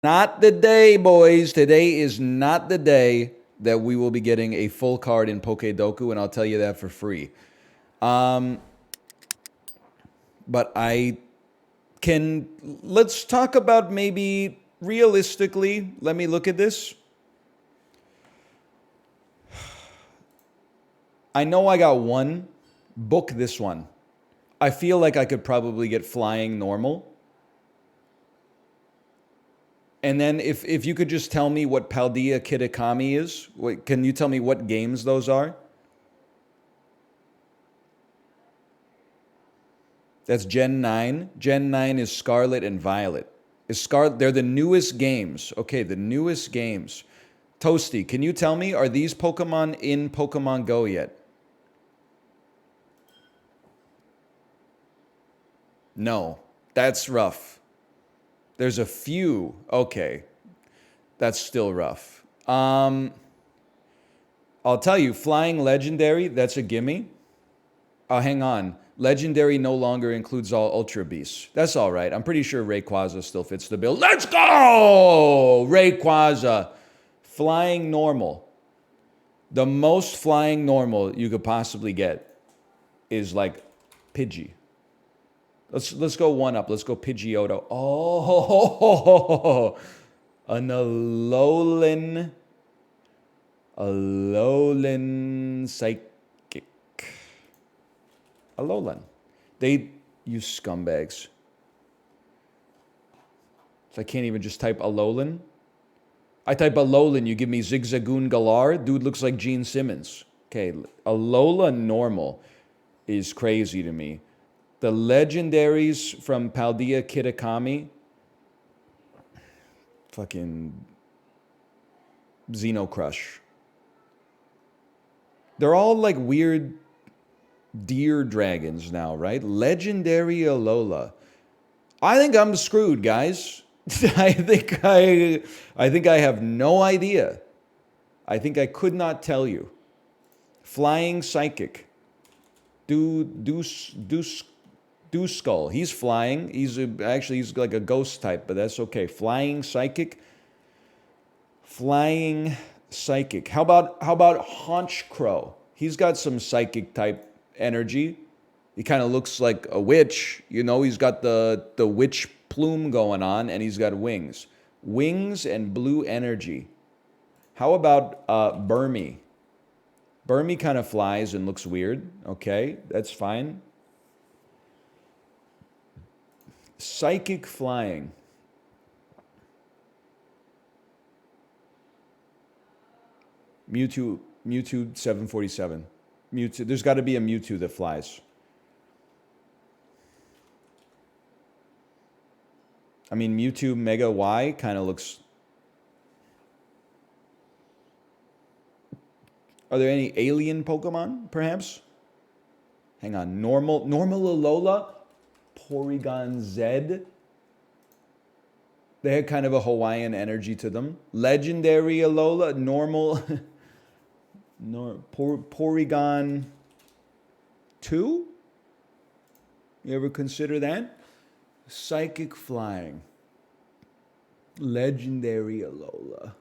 Not the day, boys. Today is not the day that we will be getting a full card in Pokedoku, and I'll tell you that for free. Um, but I can. Let's talk about maybe realistically. Let me look at this. I know I got one. Book this one. I feel like I could probably get flying normal. And then if you could just tell me what Paldea Kitakami is, can you tell me what games those are? That's Gen 9. Gen 9 is Scarlet and Violet. They're the newest games. Okay, the newest games. Toasty, can you tell me, are these Pokemon in Pokemon Go yet? No. That's rough. There's a few. Okay. That's still rough. I'll tell you, Flying Legendary, that's a gimme. Oh, hang on. Legendary no longer includes all Ultra Beasts. That's all right. I'm pretty sure Rayquaza still fits the bill. Let's go! Rayquaza. Flying normal. The most flying normal you could possibly get is like Pidgey. Let's go one up. Let's go Pidgeotto. Oh, an Alolan Psychic. Alolan. They use scumbags. So I can't even just type Alolan. I type Alolan, you give me Zigzagoon Galar. Dude looks like Gene Simmons. Okay, Alola normal is crazy to me. The legendaries from Paldea Kitakami. Fucking Xenocrush. They're all like weird deer dragons now, right? Legendary Alola. I think I'm screwed, guys. I think I have no idea. I think I could not tell you. Flying Psychic. Skull. He's flying. He's like a ghost type, but that's okay. Flying Psychic. Flying Psychic. How about Haunch Crow? He's got some psychic type energy. He kind of looks like a witch. You know, he's got the witch plume going on, and he's got wings. Wings and blue energy. How about Burmy? Burmy kind of flies and looks weird. Okay, that's fine. Psychic flying. Mewtwo 747. Mewtwo. There's got to be a Mewtwo that flies. I mean, Mewtwo Mega Y kind of looks... Are there any alien Pokemon, perhaps? Hang on. Normal Alola? Porygon Z? They had kind of a Hawaiian energy to them. Legendary Alola? Normal... Porygon 2? You ever consider that? Psychic flying. Legendary Alola.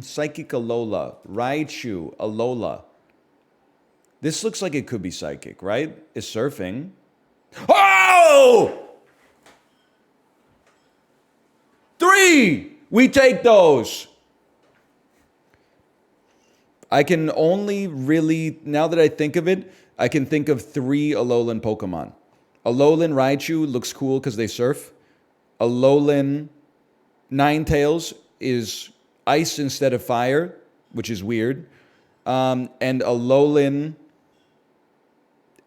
Psychic Alola. Raichu Alola. This looks like it could be psychic, right? It's surfing. Oh! 3! We take those. I can only really, now that I think of it, I can think of 3 Alolan Pokemon. Alolan Raichu looks cool because they surf. Alolan Ninetales is ice instead of fire, which is weird. And Alolan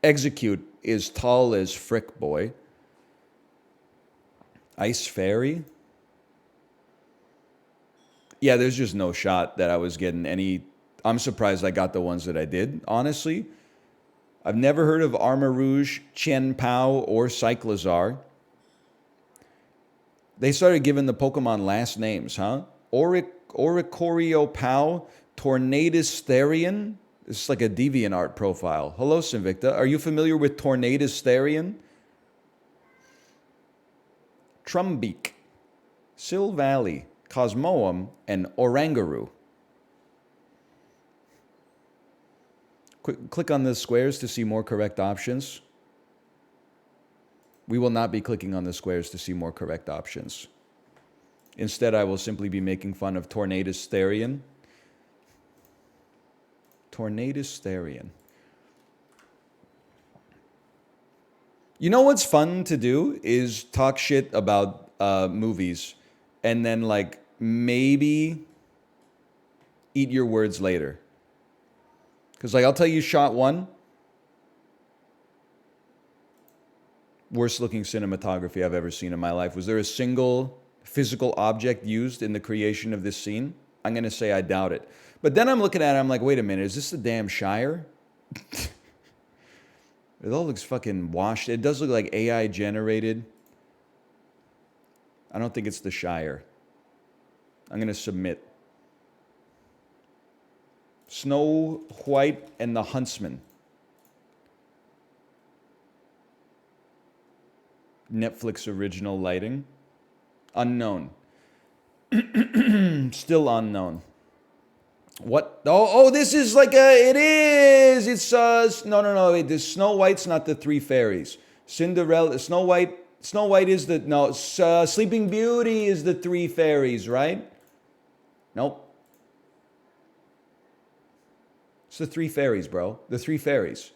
Execute is tall as frick, boy. Ice Fairy? Yeah, there's just no shot that I was getting any... I'm surprised I got the ones that I did, honestly. I've never heard of Armarouge, Chen Pao, or Cyclizar. They started giving the Pokemon last names, huh? Oricorio Pao, Tornadus Therian. This is like a DeviantArt profile. Hello, Sinvicta. Are you familiar with Tornadus Therian? Trumbeak, Sil Valley, Cosmoem, and Orangaroo. Click on the squares to see more correct options. We will not be clicking on the squares to see more correct options. Instead, I will simply be making fun of Tornadus Therian. Tornadus Therian. You know what's fun to do is talk shit about movies and then like maybe eat your words later. Because like I'll tell you shot one, worst looking cinematography I've ever seen in my life. Was there a single physical object used in the creation of this scene? I'm going to say I doubt it. But then I'm looking at it, I'm like, wait a minute, is this the damn Shire? It all looks fucking washed. It does look like AI generated. I don't think it's the Shire. I'm going to submit. Snow White and the Huntsman. Netflix original lighting. Unknown. Still unknown. What? Oh, this is like it is. It's, no. This Snow White's not the three fairies. Cinderella, Snow White is the, no, Sleeping Beauty is the three fairies, right? Nope. It's the three fairies, bro. The three fairies.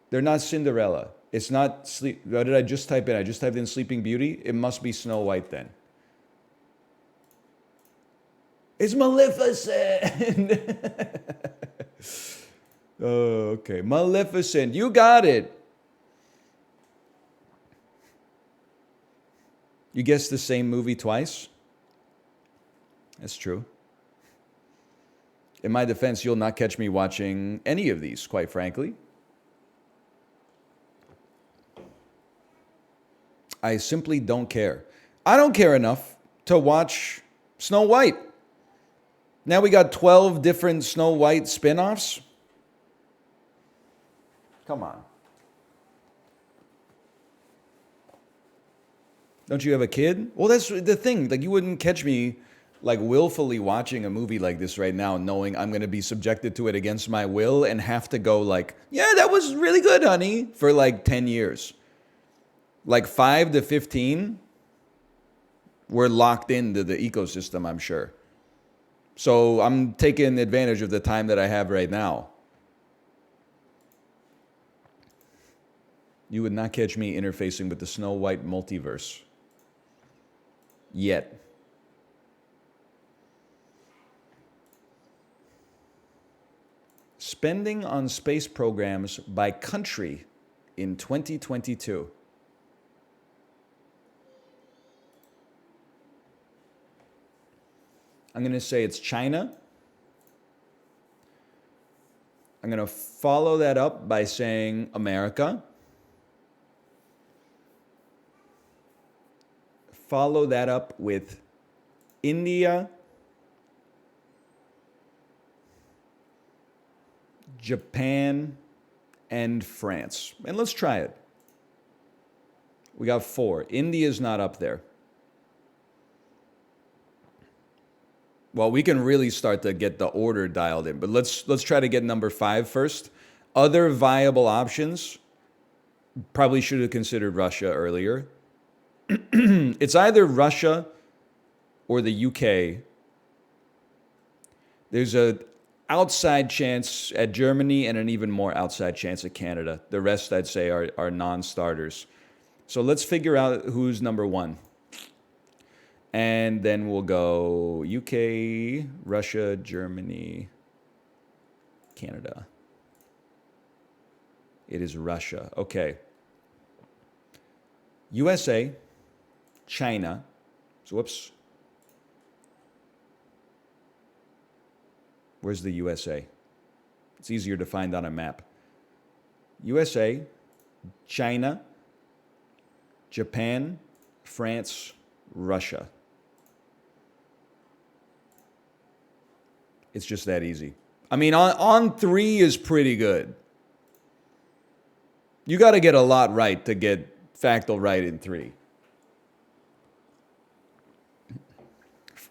They're not Cinderella. It's not what did I just type in? I just typed in Sleeping Beauty. It must be Snow White then. It's Maleficent. Oh, okay. Maleficent. You got it. You guessed the same movie twice? That's true. In my defense, you'll not catch me watching any of these, quite frankly. I simply don't care. I don't care enough to watch Snow White. Now we got 12 different Snow White spin-offs. Come on. Don't you have a kid? Well, that's the thing. Like, you wouldn't catch me like willfully watching a movie like this right now, knowing I'm going to be subjected to it against my will and have to go like, yeah, that was really good, honey, for like 10 years. Like 5 to 15, we're locked into the ecosystem, I'm sure. So I'm taking advantage of the time that I have right now. You would not catch me interfacing with the Snow White multiverse. Yet. Spending on space programs by country in 2022. I'm going to say it's China. I'm going to follow that up by saying America. Follow that up with India, Japan, and France. And let's try it. We got 4. India's not up there. Well, we can really start to get the order dialed in, but let's try to get number 5 first. Other viable options, probably should have considered Russia earlier. It's either Russia or the UK. There's an outside chance at Germany and an even more outside chance at Canada. The rest, I'd say, are non-starters. So let's figure out who's number 1. And then we'll go UK, Russia, Germany, Canada. It is Russia. Okay. USA, China. So, whoops. Where's the USA? It's easier to find on a map. USA, China, Japan, France, Russia. It's just that easy. I mean, on 3 is pretty good. You got to get a lot right to get Factal right in 3.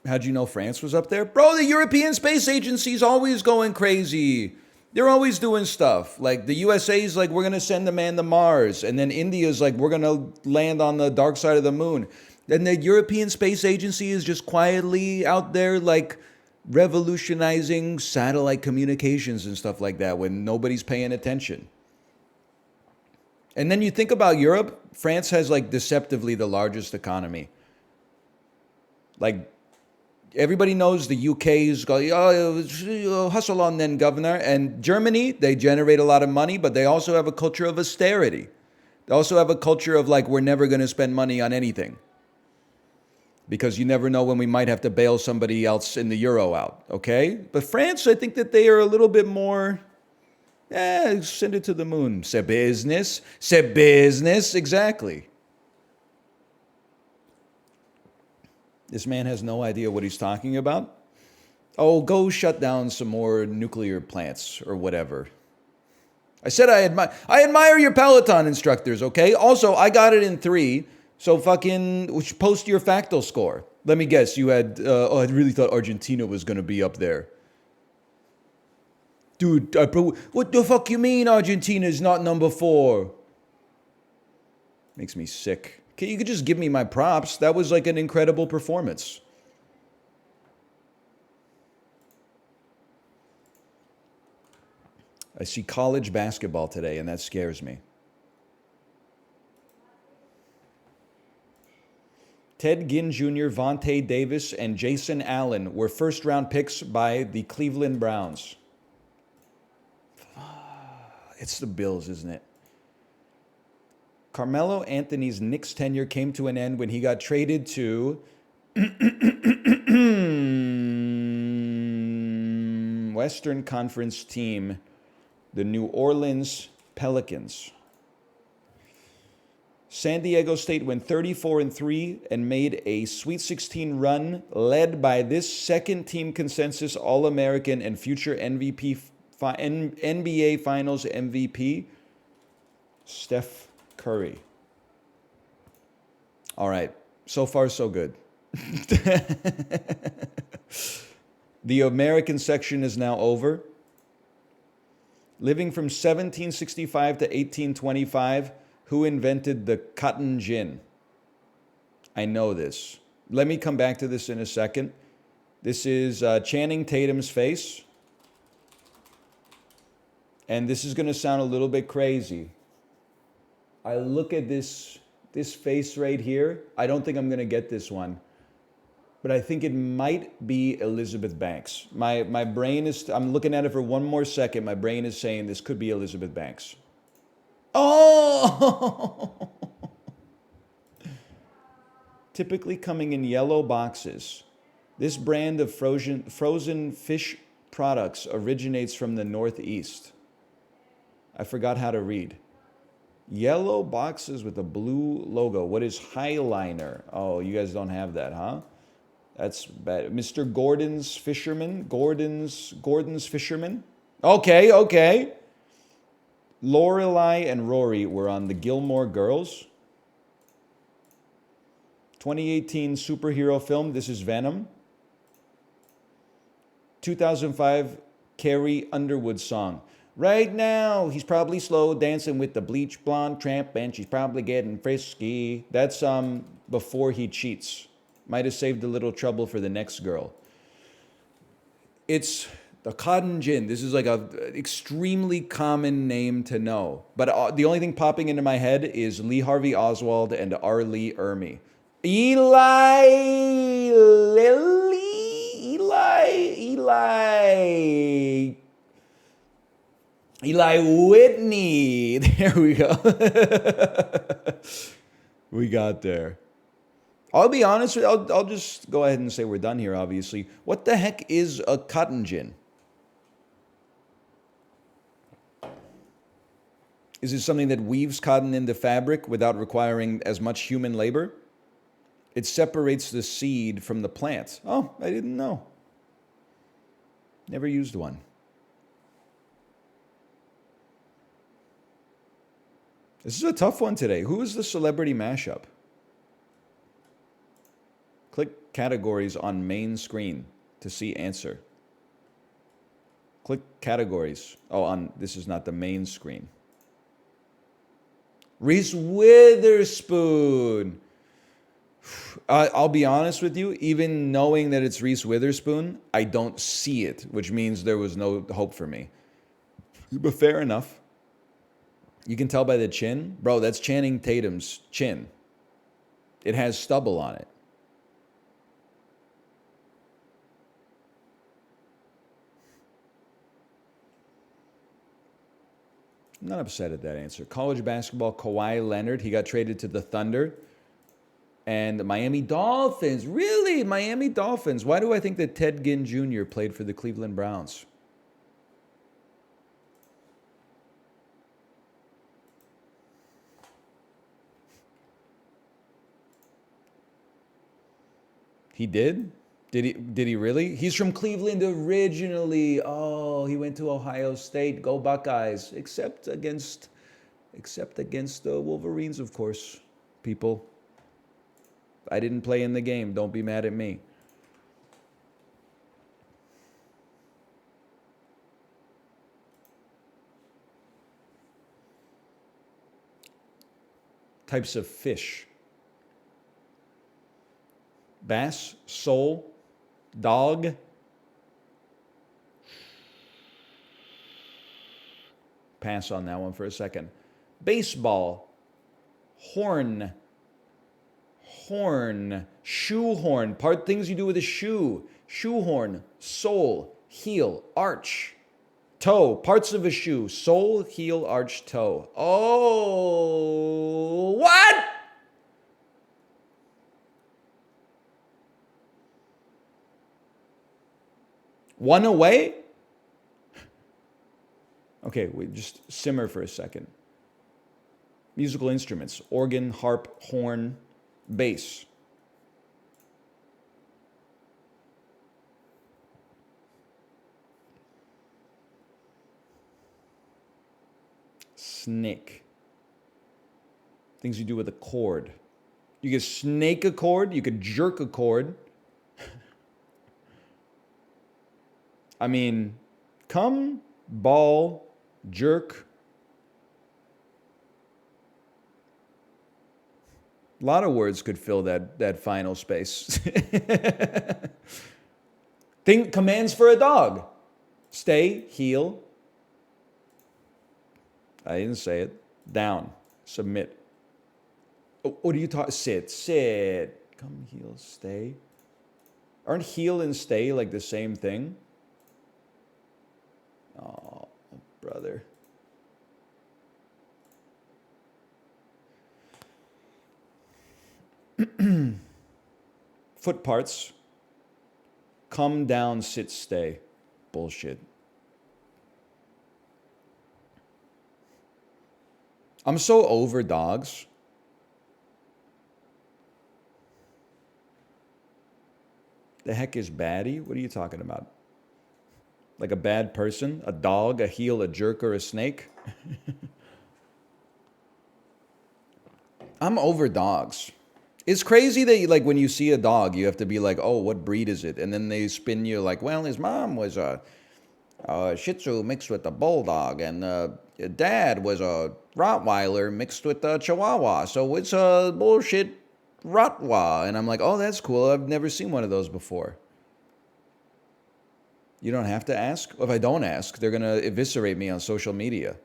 How'd you know France was up there? Bro, the European Space Agency's always going crazy. They're always doing stuff. Like the USA's like, we're going to send a man to Mars. And then India's like, we're going to land on the dark side of the moon. And the European Space Agency is just quietly out there like revolutionizing satellite communications and stuff like that when nobody's paying attention. And then you think about Europe, France has like deceptively the largest economy. Like everybody knows the UK is going, oh, hustle on then, governor. And Germany, they generate a lot of money, but they also have a culture of austerity. They also have a culture of like, we're never going to spend money on anything. Because you never know when we might have to bail somebody else in the euro out, okay? But France, I think that they are a little bit more, send it to the moon. C'est business, exactly. This man has no idea what he's talking about. Oh, go shut down some more nuclear plants or whatever. I said I admire your Peloton instructors, okay? Also, I got it in 3, so fucking post your Factal score. Let me guess, you had, I really thought Argentina was going to be up there. Dude, what the fuck you mean Argentina's not number 4? Makes me sick. Okay, you could just give me my props. That was like an incredible performance. I see college basketball today, and that scares me. Ted Ginn Jr., Vontae Davis, and Jason Allen were first-round picks by the Cleveland Browns. It's the Bills, isn't it? Carmelo Anthony's Knicks tenure came to an end when he got traded to Western Conference team, the New Orleans Pelicans. San Diego State went 34-3 and made a Sweet 16 run led by this second-team consensus All-American and future NBA Finals MVP, Steph Curry. All right, so far so good. The American section is now over. Living from 1765 to 1825, who invented the cotton gin? I know this. Let me come back to this in a second. This is Channing Tatum's face. And this is going to sound a little bit crazy. I look at this face right here. I don't think I'm going to get this one. But I think it might be Elizabeth Banks. My brain is, I'm looking at it for one more second. My brain is saying this could be Elizabeth Banks. Oh! Typically coming in yellow boxes. This brand of frozen fish products originates from the Northeast. I forgot how to read. Yellow boxes with a blue logo. What is Highliner? Oh, you guys don't have that, huh? That's bad. Mr. Gordon's Fisherman? Gordon's Fisherman? Okay. Lorelai and Rory were on the Gilmore Girls. 2018 superhero film. This is Venom. 2005 Carrie Underwood song. Right now, he's probably slow dancing with the bleach blonde tramp, and she's probably getting frisky. That's before he cheats. Might have saved a little trouble for the next girl. It's the cotton gin. This is like a extremely common name to know. But the only thing popping into my head is Lee Harvey Oswald and R. Lee Ermey. Eli Whitney. There we go. We got there. I'll be honest with you, I'll just go ahead and say we're done here, obviously. What the heck is a cotton gin? Is it something that weaves cotton into fabric without requiring as much human labor? It separates the seed from the plant. Oh, I didn't know. Never used one. This is a tough one today. Who is the celebrity mashup? Click categories on main screen to see answer. Click categories. Oh, this is not the main screen. Reese Witherspoon. I'll be honest with you, even knowing that it's Reese Witherspoon, I don't see it, which means there was no hope for me. But fair enough. You can tell by the chin. Bro, that's Channing Tatum's chin. It has stubble on it. I'm not upset at that answer. College basketball, Kawhi Leonard. He got traded to the Thunder. And the Miami Dolphins. Really? Miami Dolphins. Why do I think that Ted Ginn Jr. played for the Cleveland Browns? He did? Did he really? He's from Cleveland originally. Oh, he went to Ohio State. Go Buckeyes. Except against the Wolverines, of course, people. I didn't play in the game. Don't be mad at me. Types of fish. Bass, sole, dog. Pass on that one for a second. Baseball, horn, shoehorn, things you do with a shoe, shoehorn, sole, heel, arch, toe, parts of a shoe, sole, heel, arch, toe. Oh, what? One away? Okay, wait, just simmer for a second. Musical instruments, organ, harp, horn, bass. Snake. Things you do with a cord. You could snake a cord, you could jerk a cord. I mean, come, ball, jerk. A lot of words could fill that final space. Commands for a dog. Stay, heel. I didn't say it. Down, submit. Oh, what are you talking? Sit. Come, heel, stay. Aren't heel and stay like the same thing? Oh, brother. Foot parts. Come down, sit, stay. Bullshit. I'm so over dogs. The heck is baddie? What are you talking about? Like a bad person? A dog, a heel, a jerk, or a snake? I'm over dogs. It's crazy that like when you see a dog, you have to be like, oh, what breed is it? And then they spin you like, well, his mom was a Shih Tzu mixed with a Bulldog, and dad was a Rottweiler mixed with a Chihuahua. So it's a bullshit Rottweiler. And I'm like, oh, that's cool. I've never seen one of those before. You don't have to ask. If I don't ask, they're going to eviscerate me on social media.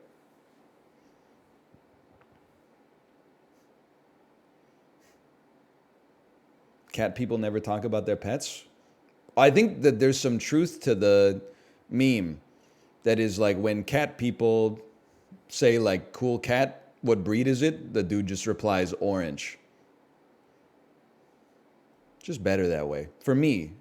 Cat people never talk about their pets. I think that there's some truth to the meme that is like when cat people say like cool cat, what breed is it? The dude just replies orange. Just better that way. For me.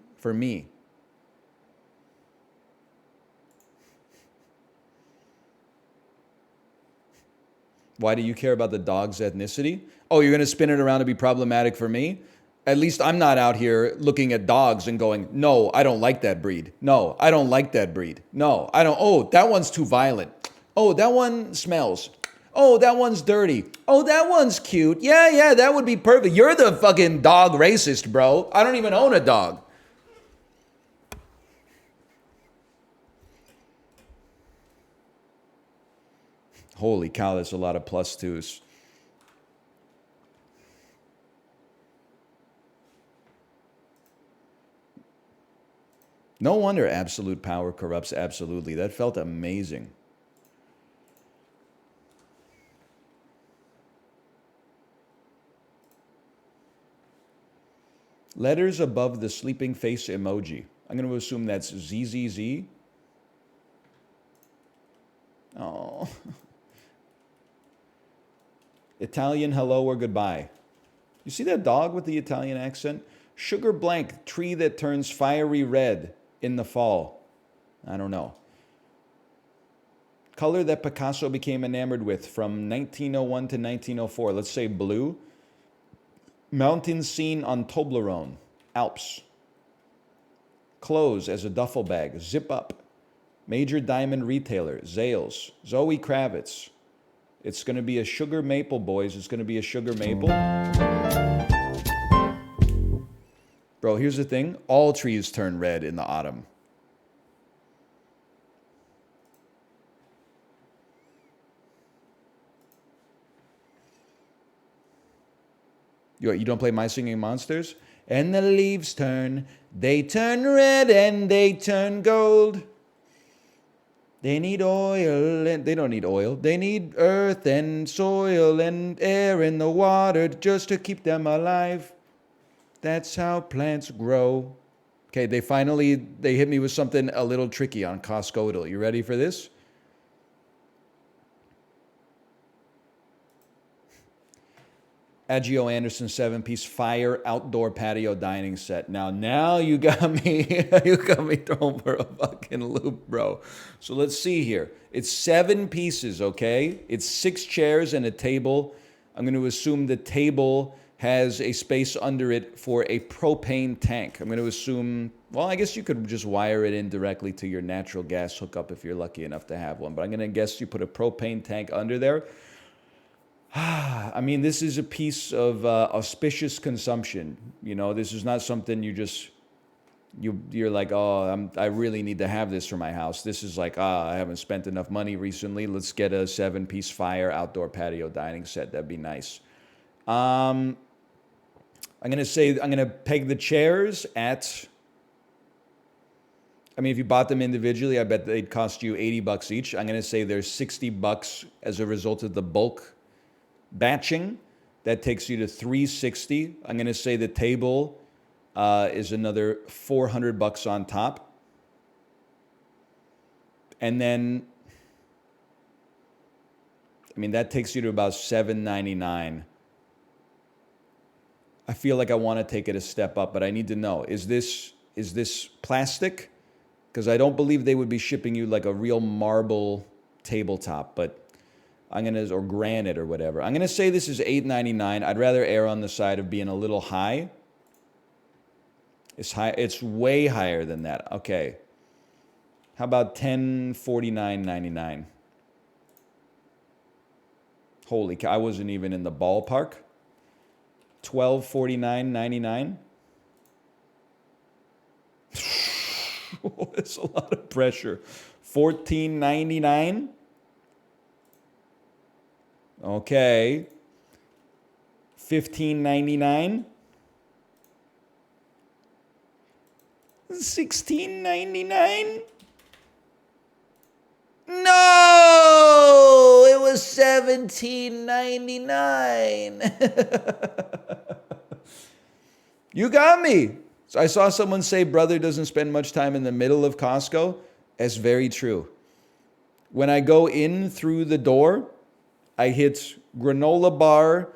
Why do you care about the dog's ethnicity? Oh, you're going to spin it around to be problematic for me? At least I'm not out here looking at dogs and going, no, I don't like that breed. No, I don't like that breed. No, I don't. Oh, that one's too violent. Oh, that one smells. Oh, that one's dirty. Oh, that one's cute. Yeah, that would be perfect. You're the fucking dog racist, bro. I don't even own a dog. Holy cow, that's a lot of plus twos. No wonder absolute power corrupts absolutely. That felt amazing. Letters above the sleeping face emoji. I'm going to assume that's ZZZ. Oh. Italian hello or goodbye. You see that dog with the Italian accent? Sugar blank, tree that turns fiery red in the fall. I don't know. Color that Picasso became enamored with from 1901 to 1904. Let's say blue. Mountain scene on Toblerone, Alps. Clothes as a duffel bag, zip up. Major diamond retailer, Zales. Zoe Kravitz. It's going to be a sugar maple, boys. It's going to be a sugar maple. Bro, here's the thing. All trees turn red in the autumn. You don't play My Singing Monsters? And the leaves turn, they turn red and they turn gold. They need oil and they don't need oil. They need earth and soil and air in the water just to keep them alive. That's how plants grow. Okay, they hit me with something a little tricky on Costcodle. You ready for this? Agio Anderson 7-piece fire outdoor patio dining set. Now you got me. You got me thrown for a fucking loop, bro. So let's see here. It's 7 pieces, okay? It's 6 chairs and a table. I'm going to assume the table has a space under it for a propane tank. I'm going to assume, well, I guess you could just wire it in directly to your natural gas hookup if you're lucky enough to have one. But I'm going to guess you put a propane tank under there. I mean, this is a piece of auspicious consumption. You know, this is not something you're like, oh, I really need to have this for my house. This is like, I haven't spent enough money recently. Let's get a 7-piece fire outdoor patio dining set. That'd be nice. I'm gonna peg the chairs at. I mean, if you bought them individually, I bet they'd cost you $80 each. I'm gonna say there's $60 as a result of the bulk batching. That takes you to $360. I'm going to say the table is another $400 on top. And then, I mean, that takes you to about $799. I feel like I want to take it a step up, but I need to know, is this plastic? Because I don't believe they would be shipping you like a real marble tabletop, but or granite or whatever. I'm gonna say this is $8.99. I'd rather err on the side of being a little high. It's high. It's way higher than that. Okay. How about $1049.99? Holy cow! I wasn't even in the ballpark. $1249.99. That's a lot of pressure. $14.99. Okay. $15.99. $16.99. No, it was $17.99. You got me. So I saw someone say brother doesn't spend much time in the middle of Costco. That's very true. When I go in through the door, I hit granola bar,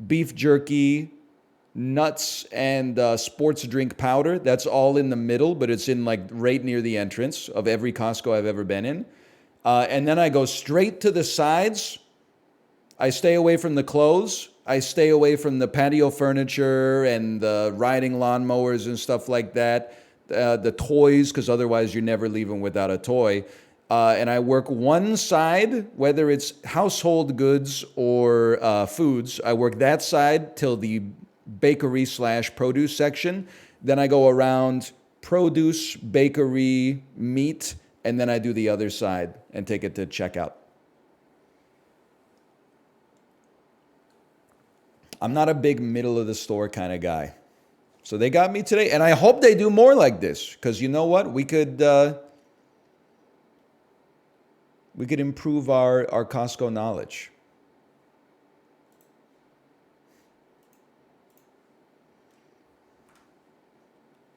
beef jerky, nuts, and sports drink powder. That's all in the middle, but it's in like right near the entrance of every Costco I've ever been in. And then I go straight to the sides. I stay away from the clothes. I stay away from the patio furniture and the riding lawnmowers and stuff like that. The toys, because otherwise you're never leaving without a toy. And I work one side, whether it's household goods or foods. I work that side till the bakery / produce section. Then I go around produce, bakery, meat, and then I do the other side and take it to checkout. I'm not a big middle of the store kind of guy. So they got me today, and I hope they do more like this, because you know what? We could improve our Costco knowledge.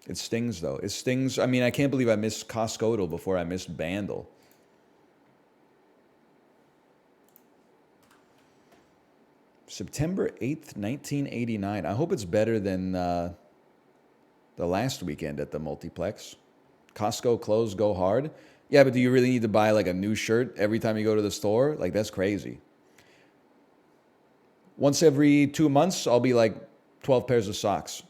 It stings, though. It stings. I mean, I can't believe I missed Costcodle before I missed Bandle. September 8th, 1989. I hope it's better than the last weekend at the multiplex. Costco clothes go hard. Yeah, but do you really need to buy like a new shirt every time you go to the store? Like, that's crazy. Once every 2 months, I'll be like 12 pairs of socks.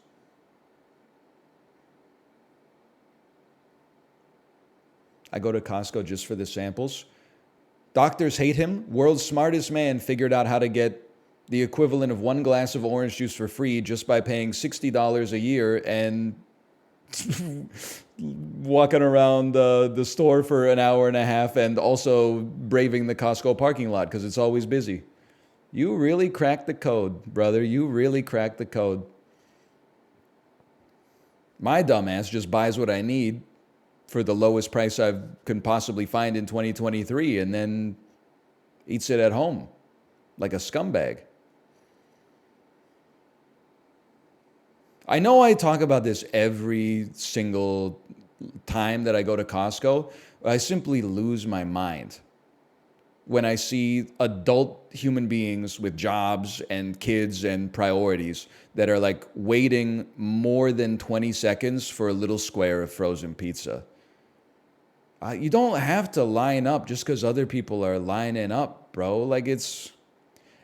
I go to Costco just for the samples. Doctors hate him. World's smartest man figured out how to get the equivalent of 1 glass of orange juice for free just by paying $60 a year and walking around the store for an hour and a half and also braving the Costco parking lot because it's always busy. You really cracked the code, brother. You really cracked the code. My dumbass just buys what I need for the lowest price I can possibly find in 2023 and then eats it at home like a scumbag. I know I talk about this every single time that I go to Costco. I simply lose my mind when I see adult human beings with jobs and kids and priorities that are like waiting more than 20 seconds for a little square of frozen pizza. You don't have to line up just because other people are lining up, bro. Like it's...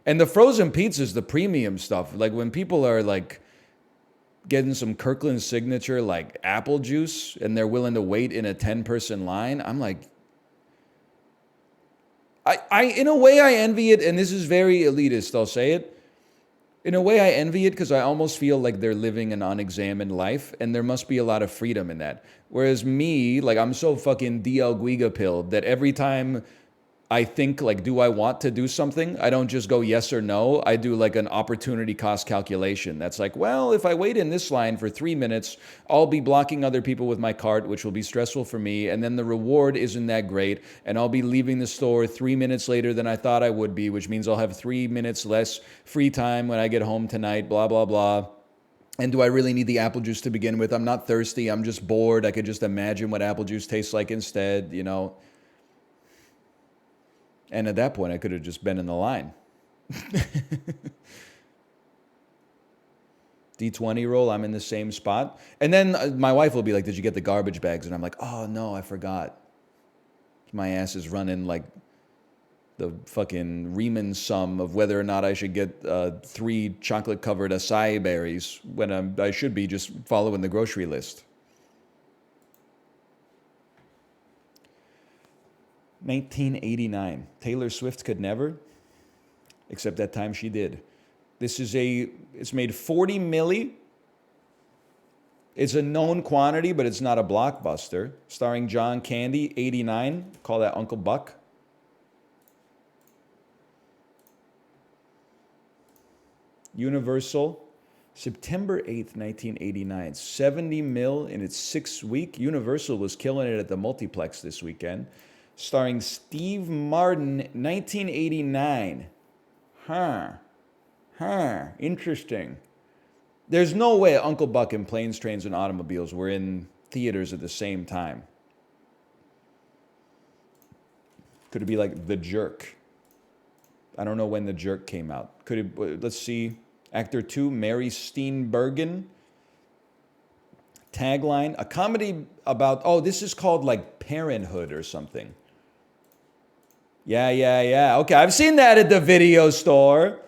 And the frozen pizza is the premium stuff. Like when people are like getting some Kirkland signature like apple juice and they're willing to wait in a 10-person line, I'm like... I in a way I envy it, and this is very elitist, I'll say it. In a way I envy it because I almost feel like they're living an unexamined life, and there must be a lot of freedom in that. Whereas me, like I'm so fucking DL Guiga pilled that every time I think like, do I want to do something? I don't just go yes or no. I do like an opportunity cost calculation. That's like, well, if I wait in this line for 3 minutes, I'll be blocking other people with my cart, which will be stressful for me. And then the reward isn't that great. And I'll be leaving the store 3 minutes later than I thought I would be, which means I'll have 3 minutes less free time when I get home tonight, blah, blah, blah. And do I really need the apple juice to begin with? I'm not thirsty. I'm just bored. I could just imagine what apple juice tastes like instead, you know. And at that point, I could have just been in the line. D20 roll, I'm in the same spot. And then my wife will be like, did you get the garbage bags? And I'm like, oh, no, I forgot. My ass is running like the fucking Riemann sum of whether or not I should get 3 chocolate-covered acai berries when I should be just following the grocery list. 1989. Taylor Swift could never, except that time she did. It's made 40 milli. It's a known quantity, but it's not a blockbuster. Starring John Candy, 89. Call that Uncle Buck. Universal, September 8th, 1989. 70 mil in its 6th week. Universal was killing it at the multiplex this weekend. Starring Steve Martin, 1989. Interesting. There's no way Uncle Buck and Planes, Trains, and Automobiles were in theaters at the same time. Could it be like The Jerk? I don't know when The Jerk came out. Could it, let's see. Actor 2, Mary Steenburgen. Tagline, a comedy about, oh, this is called like Parenthood or something. Yeah. Okay, I've seen that at the video store.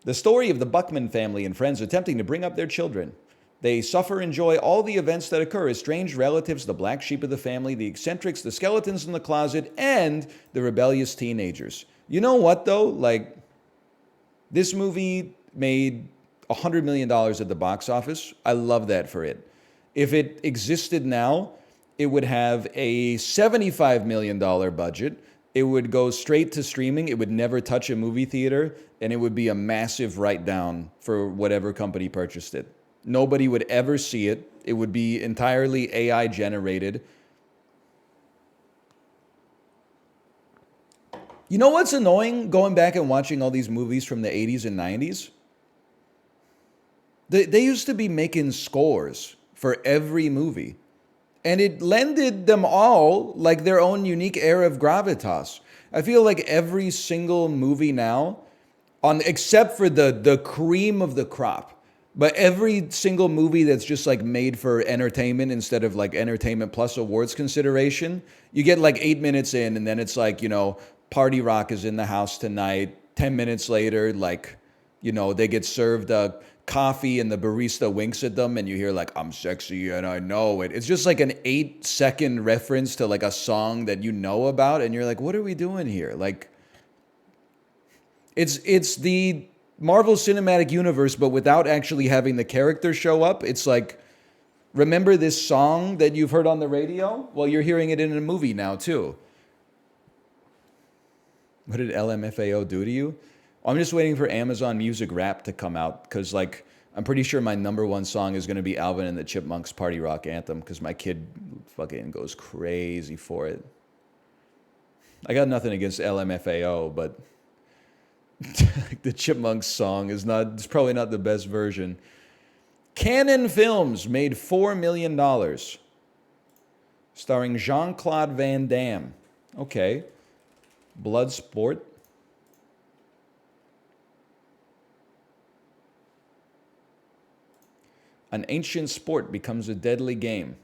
The story of the Buckman family and friends attempting to bring up their children. They suffer and enjoy all the events that occur: estranged relatives, the black sheep of the family, the eccentrics, the skeletons in the closet, and the rebellious teenagers. You know what, though? Like, this movie made $100 million at the box office. I love that for it. If it existed now, it would have a $75 million budget. It would go straight to streaming. It would never touch a movie theater, and it would be a massive write-down for whatever company purchased it. Nobody would ever see it. It would be entirely AI generated. You know what's annoying going back and watching all these movies from the 80s and 90s? They used to be making scores for every movie. And it lended them all like their own unique air of gravitas. I feel like every single movie now, except for the cream of the crop, but every single movie that's just like made for entertainment instead of like entertainment plus awards consideration, you get like 8 minutes in and then it's like, Party Rock is in the house tonight. 10 minutes later, like, they get served a coffee and the barista winks at them and you hear like, I'm sexy and I know it. It's just like an 8-second reference to like a song that you know about and you're like, what are we doing here? Like, it's the Marvel Cinematic Universe, but without actually having the character show up. It's like, remember this song that you've heard on the radio? Well, you're hearing it in a movie now too. What did LMFAO do to you? I'm just waiting for Amazon Music Rap to come out because, like, I'm pretty sure my number one song is going to be Alvin and the Chipmunks' Party Rock Anthem because my kid fucking goes crazy for it. I got nothing against LMFAO, but the Chipmunks song it's probably not the best version. Canon Films made $4 million starring Jean-Claude Van Damme. Okay. Bloodsport. An ancient sport becomes a deadly game.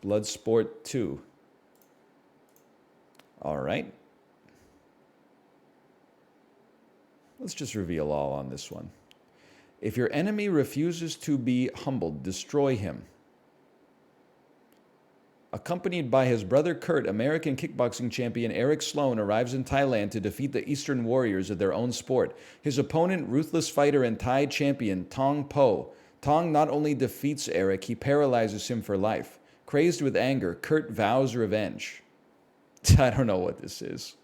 Bloodsport 2. All right. Let's just reveal all on this one. If your enemy refuses to be humbled, destroy him. Accompanied by his brother Kurt, American kickboxing champion Eric Sloan arrives in Thailand to defeat the Eastern Warriors of their own sport. His opponent, ruthless fighter and Thai champion Tong Po. Tong not only defeats Eric, he paralyzes him for life. Crazed with anger, Kurt vows revenge. I don't know what this is.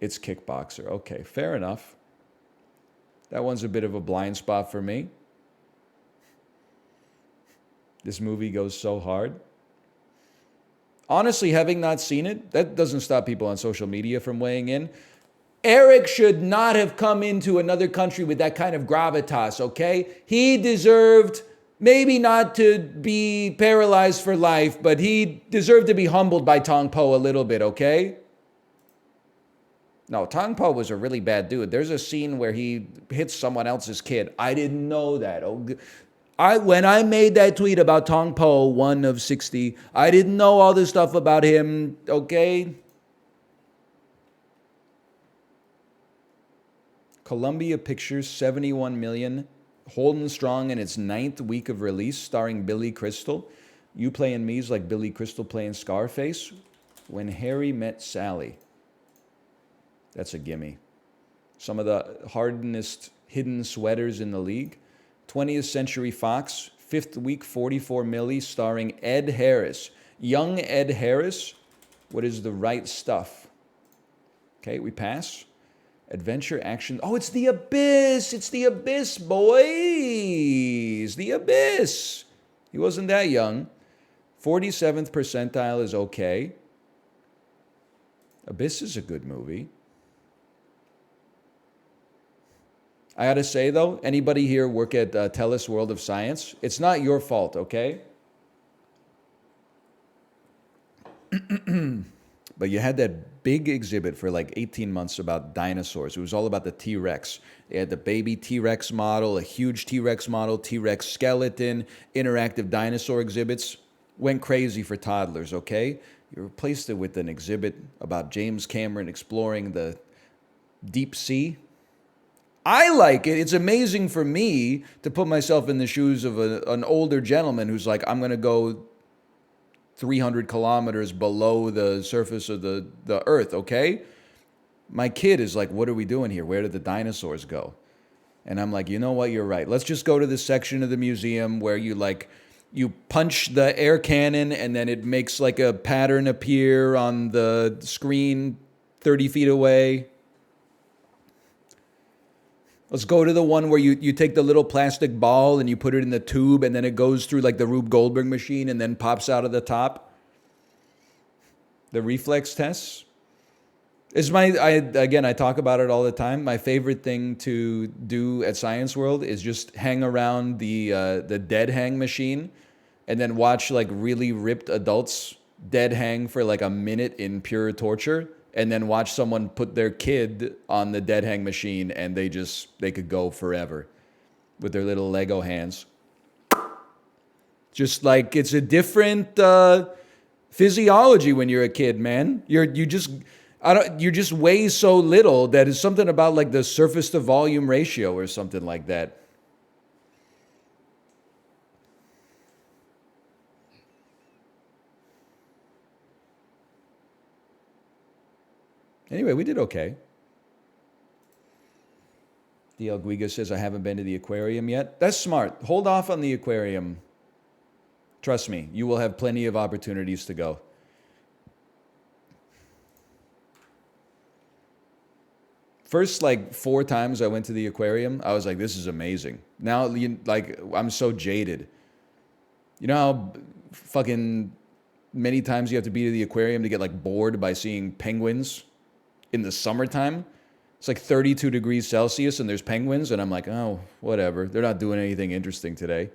It's Kickboxer. Okay, fair enough. That one's a bit of a blind spot for me. This movie goes so hard. Honestly, having not seen it, that doesn't stop people on social media from weighing in. Eric should not have come into another country with that kind of gravitas, okay? He deserved maybe not to be paralyzed for life, but he deserved to be humbled by Tong Po a little bit, okay? No, Tong Po was a really bad dude. There's a scene where he hits someone else's kid. I didn't know that. When I made that tweet about Tong Po, 1 of 60, I didn't know all this stuff about him, okay? Columbia Pictures, $71 million, holding strong in its 9th week of release, starring Billy Crystal. You Playing Me's like Billy Crystal playing Scarface. When Harry Met Sally. That's a gimme. Some of the hardest hidden sweaters in the league. 20th Century Fox, 5th week, 44 milli, starring Ed Harris. Young Ed Harris. What is the right stuff? Okay, we pass. Adventure action. Oh, it's The Abyss. It's The Abyss, boys. The Abyss. He wasn't that young. 47th percentile is okay. Abyss is a good movie. I gotta say, though, anybody here work at TELUS World of Science? It's not your fault, okay? But you had that big exhibit for like 18 months about dinosaurs. It was all about the T-Rex. They had the baby T-Rex model, a huge T-Rex model, T-Rex skeleton, interactive dinosaur exhibits. Went crazy for toddlers, okay? You replaced it with an exhibit about James Cameron exploring the deep sea. I like it. It's amazing for me to put myself in the shoes of an older gentleman who's like, I'm going to go 300 kilometers below the surface of the earth, okay? My kid is like, what are we doing here? Where did the dinosaurs go? And I'm like, you know what? You're right. Let's just go to this section of the museum where you punch the air cannon and then it makes like a pattern appear on the screen 30 feet away. Let's go to the one where you take the little plastic ball and you put it in the tube and then it goes through like the Rube Goldberg machine and then pops out of the top. The reflex tests. I talk about it all the time. My favorite thing to do at Science World is just hang around the dead hang machine and then watch like really ripped adults dead hang for like a minute in pure torture, and then watch someone put their kid on the dead hang machine and they could go forever with their little Lego hands. Just like it's a different physiology when you're a kid, man. You just weigh so little that it's something about like the surface to volume ratio or something like that. Anyway, we did okay. DL Guiga says, I haven't been to the aquarium yet. That's smart. Hold off on the aquarium. Trust me, you will have plenty of opportunities to go. First, like 4 times I went to the aquarium, I was like, this is amazing. Now, I'm so jaded. You know how fucking many times you have to be to the aquarium to get like bored by seeing penguins in the summertime? It's like 32 degrees Celsius and there's penguins, and I'm like, oh, whatever. They're not doing anything interesting today.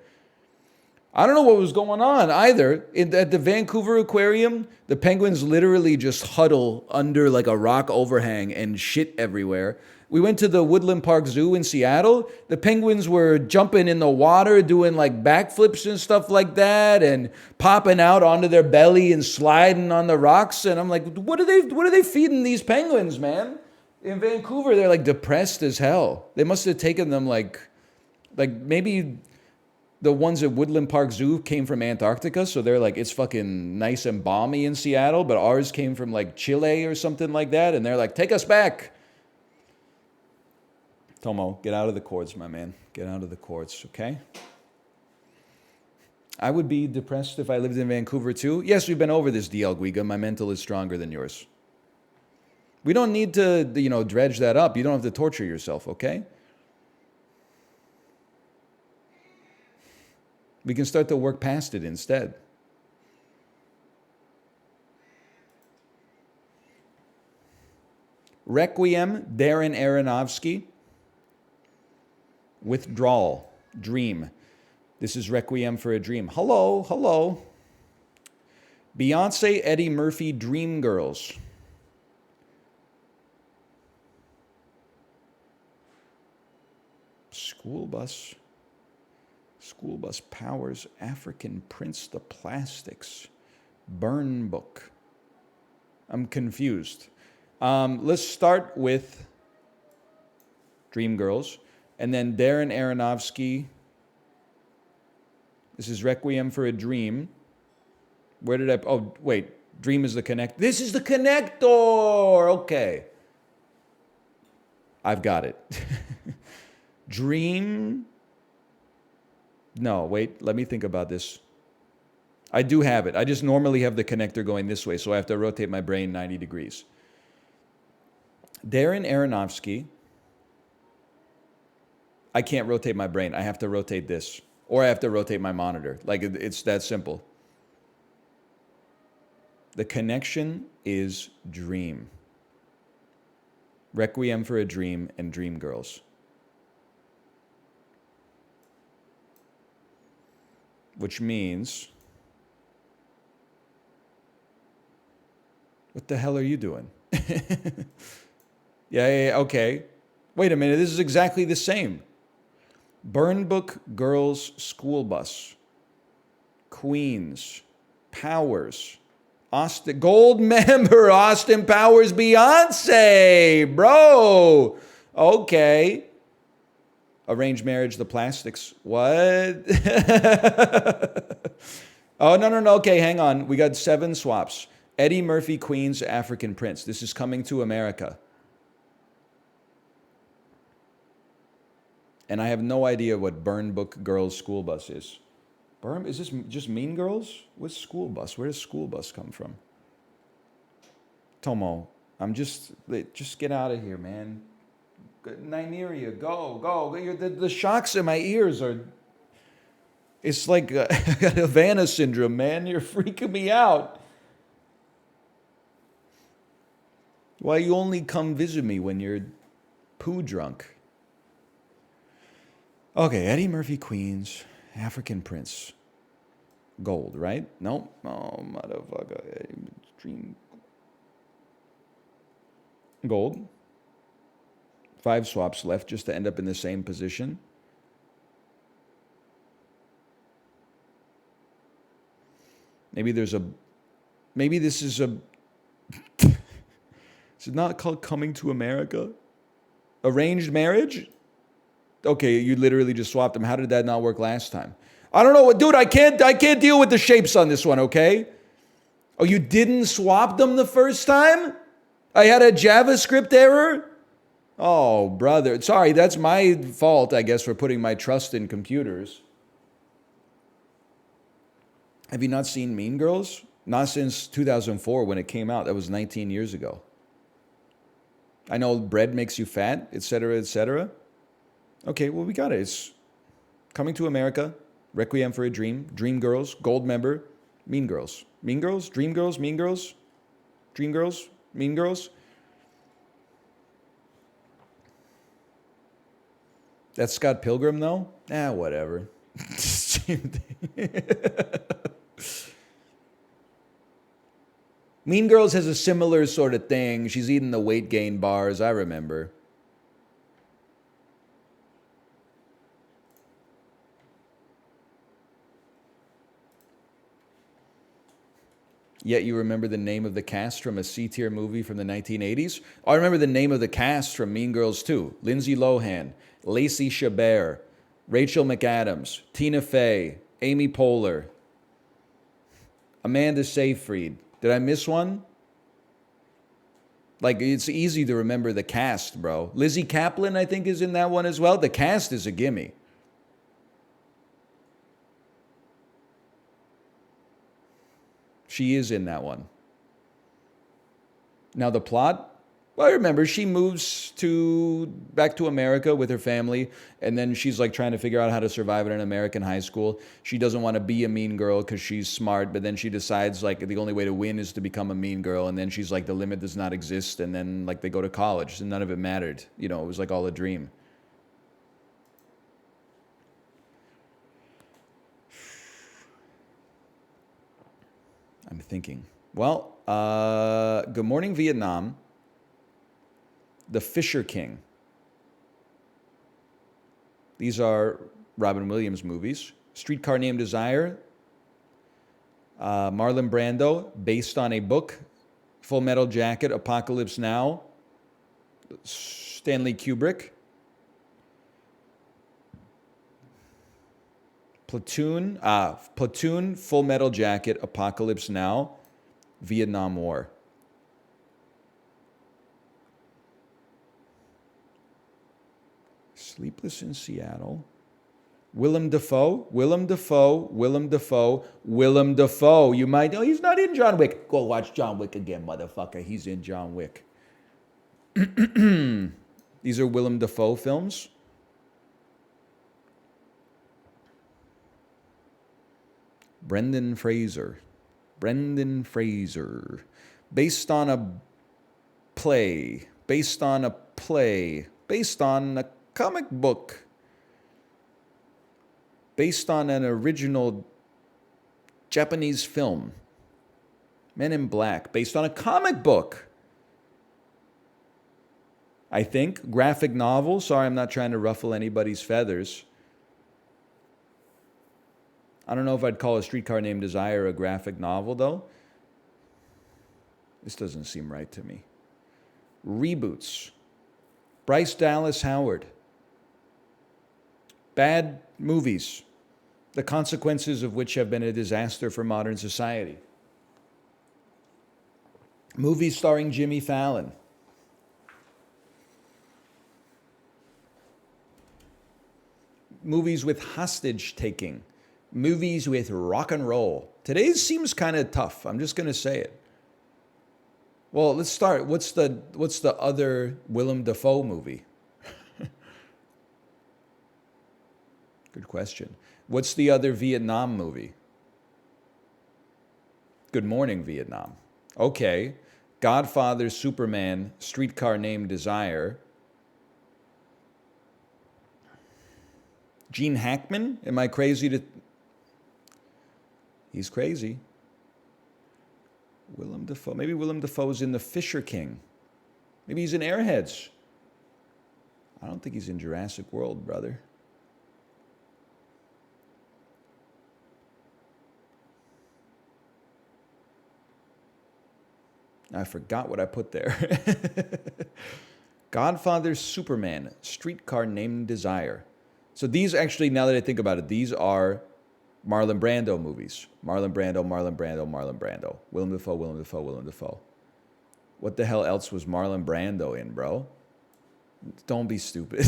I don't know what was going on either. At the Vancouver Aquarium, the penguins literally just huddle under like a rock overhang and shit everywhere. We went to the Woodland Park Zoo in Seattle. The penguins were jumping in the water, doing like backflips and stuff like that, and popping out onto their belly and sliding on the rocks. And I'm like, what are they feeding these penguins, man? In Vancouver, they're like depressed as hell. They must have taken them like maybe the ones at Woodland Park Zoo came from Antarctica, so they're like, it's fucking nice and balmy in Seattle, but ours came from like Chile or something like that, and they're like, take us back. Tomo, get out of the cords, my man. Get out of the cords, okay? I would be depressed if I lived in Vancouver too. Yes, we've been over this, DL Guiga. My mental is stronger than yours. We don't need to, dredge that up. You don't have to torture yourself, okay? We can start to work past it instead. Requiem, Darren Aronofsky. Withdrawal, dream. This is Requiem for a Dream. Hello, hello. Beyonce, Eddie Murphy, Dream Girls. School bus powers African Prince the Plastics. Burn book. I'm confused. Let's start with Dream Girls. And then Darren Aronofsky. This is Requiem for a Dream. Where did I... Oh, wait. Dream is the connect... This is the connector! Okay. I've got it. Dream... No, wait. Let me think about this. I do have it. I just normally have the connector going this way, so I have to rotate my brain 90 degrees. Darren Aronofsky... I can't rotate my brain. I have to rotate this. Or I have to rotate my monitor. Like, it's that simple. The connection is Dream. Requiem for a Dream and Dream Girls. Which means... What the hell are you doing? Yeah, okay. Wait a minute, this is exactly the same. Burn Book, Girls, School Bus, Queens, Powers, Austin, Gold member, Austin Powers, Beyonce, bro. Okay. Arranged marriage, the plastics. What? Oh, no, no, no. Okay, hang on. We got 7 swaps. Eddie Murphy, Queens, African Prince. This is coming to America. And I have no idea what Burn Book Girls School Bus is. Is this just Mean Girls? What's school bus? Where does school bus come from? Tomo, just get out of here, man. Nymeria, go. The shocks in my ears are... It's like I got Havana syndrome, man. You're freaking me out. Why you only come visit me when you're poo drunk? Okay, Eddie Murphy, Queens, African Prince. Gold, right? No. Oh, motherfucker. Dream. Gold. 5 swaps left just to end up in the same position. Maybe this is a... Is it not called Coming to America? Arranged marriage? Okay, you literally just swapped them. How did that not work last time? I don't know. Dude, I can't deal with the shapes on this one, okay? Oh, you didn't swap them the first time? I had a JavaScript error? Oh, brother. Sorry, that's my fault, I guess, for putting my trust in computers. Have you not seen Mean Girls? Not since 2004 when it came out. That was 19 years ago. I know bread makes you fat, etc., etc. Okay, well, we got it. It's Coming to America, Requiem for a Dream, Dream Girls, Gold Member, Mean Girls. Mean Girls? Dream Girls? Mean Girls? Dream Girls? Mean Girls? That's Scott Pilgrim, though? Whatever. Mean Girls has a similar sort of thing. She's eating the weight gain bars, I remember. Yet you remember the name of the cast from a C-tier movie from the 1980s? Oh, I remember the name of the cast from Mean Girls too. Lindsay Lohan, Lacey Chabert, Rachel McAdams, Tina Fey, Amy Poehler, Amanda Seyfried. Did I miss one? Like, it's easy to remember the cast, bro. Lizzie Kaplan, I think, is in that one as well. The cast is a gimme. She is in that one. Now the plot? Well, I remember she moves back to America with her family, and then she's like trying to figure out how to survive in an American high school. She doesn't want to be a mean girl because she's smart, but then she decides like the only way to win is to become a mean girl, and then she's like the limit does not exist, and then like they go to college, and none of it mattered. You know, it was like all a dream. I'm thinking. Well, Good Morning Vietnam, The Fisher King. These are Robin Williams movies. Streetcar Named Desire, Marlon Brando, based on a book. Full Metal Jacket, Apocalypse Now, Stanley Kubrick. Platoon, Full Metal Jacket, Apocalypse Now, Vietnam War. Sleepless in Seattle. Willem Dafoe. You might know he's not in John Wick. Go watch John Wick again, motherfucker. He's in John Wick. These are Willem Dafoe films. Brendan Fraser. Based on a play. Based on a comic book. Based on an original Japanese film. Men in Black. Based on a comic book. I think. Graphic novel. Sorry, I'm not trying to ruffle anybody's feathers. I don't know if I'd call A Streetcar Named Desire a graphic novel, though. This doesn't seem right to me. Reboots. Bryce Dallas Howard. Bad movies, the consequences of which have been a disaster for modern society. Movies starring Jimmy Fallon. Movies with hostage taking. Movies with rock and roll. Today's seems kind of tough. I'm just going to say it. Well, let's start. What's the other Willem Dafoe movie? Good question. What's the other Vietnam movie? Good Morning, Vietnam. Okay. Godfather, Superman, Streetcar Named Desire. Gene Hackman? Am I crazy to... He's crazy. Willem Dafoe. Maybe Willem Dafoe's in The Fisher King. Maybe he's in Airheads. I don't think he's in Jurassic World, brother. I forgot what I put there. Godfather, Superman, Streetcar Named Desire. So these actually, now that I think about it, these are Marlon Brando movies. Marlon Brando, Marlon Brando, Marlon Brando. Willem Dafoe, Willem Dafoe, Willem Dafoe. What the hell else was Marlon Brando in, bro? Don't be stupid.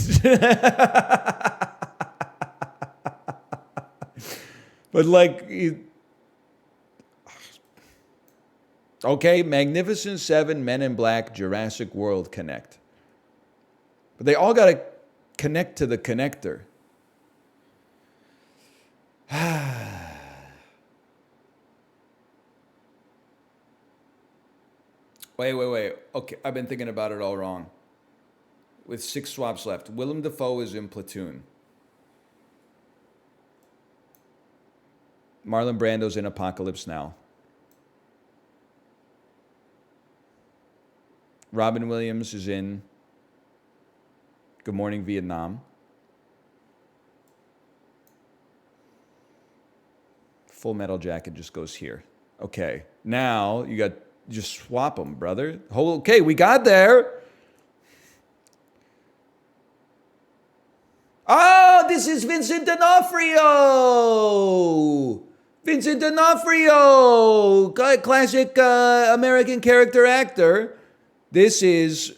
But like... Okay, Magnificent Seven, Men in Black, Jurassic World connect. But they all got to connect to the connector. Wait. Okay, I've been thinking about it all wrong. With 6 swaps left. Willem Dafoe is in Platoon. Marlon Brando's in Apocalypse Now. Robin Williams is in Good Morning, Vietnam. Full Metal Jacket just goes here. Okay, now you just swap them, brother. Okay, we got there. Oh, this is Vincent D'Onofrio. Vincent D'Onofrio, classic American character actor. This is...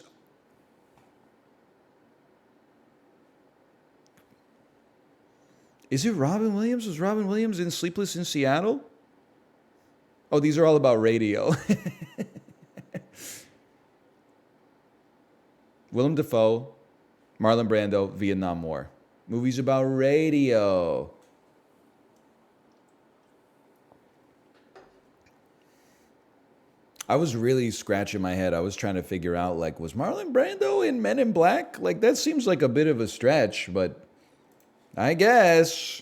Is it Robin Williams? Was Robin Williams in Sleepless in Seattle? Oh, these are all about radio. Willem Dafoe, Marlon Brando, Vietnam War. Movies about radio. I was really scratching my head. I was trying to figure out, like, was Marlon Brando in Men in Black? Like, that seems like a bit of a stretch, but I guess.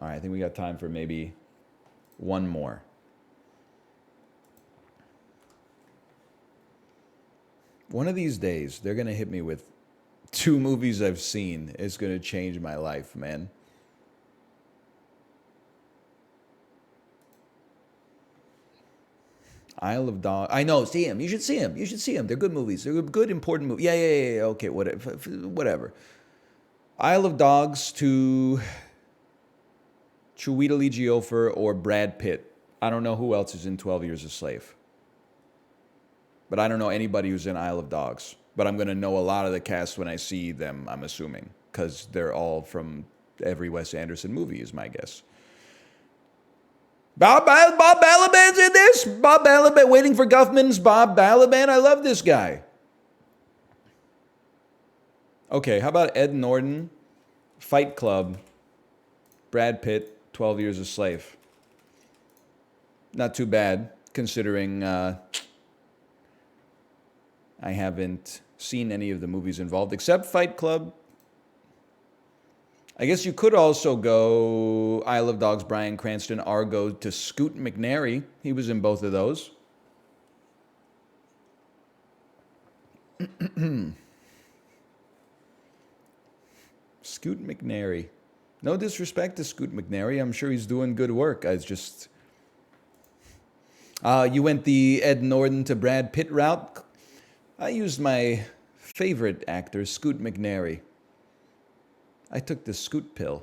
All right, I think we got time for maybe one more. One of these days, they're going to hit me with 2 movies I've seen. It's going to change my life, man. Isle of Dogs. I know, see him. You should see him. You should see him. They're good movies. They're good, important movies. Yeah. Okay, whatever. Isle of Dogs to Chiwetel Ejiofor or Brad Pitt. I don't know who else is in 12 Years a Slave. But I don't know anybody who's in Isle of Dogs. But I'm going to know a lot of the cast when I see them, I'm assuming. Because they're all from every Wes Anderson movie, is my guess. Bob Balaban's in this. Bob Balaban, Waiting for Guffman's Bob Balaban. I love this guy. Okay, how about Ed Norton, Fight Club, Brad Pitt, 12 Years a Slave? Not too bad, considering I haven't seen any of the movies involved, except Fight Club. I guess you could also go Isle of Dogs, Bryan Cranston, Argo to Scoot McNairy. He was in both of those. Scoot McNairy. No disrespect to Scoot McNairy. I'm sure he's doing good work. I just... you went the Ed Norton to Brad Pitt route. I used my favorite actor, Scoot McNairy. I took the Scoot pill.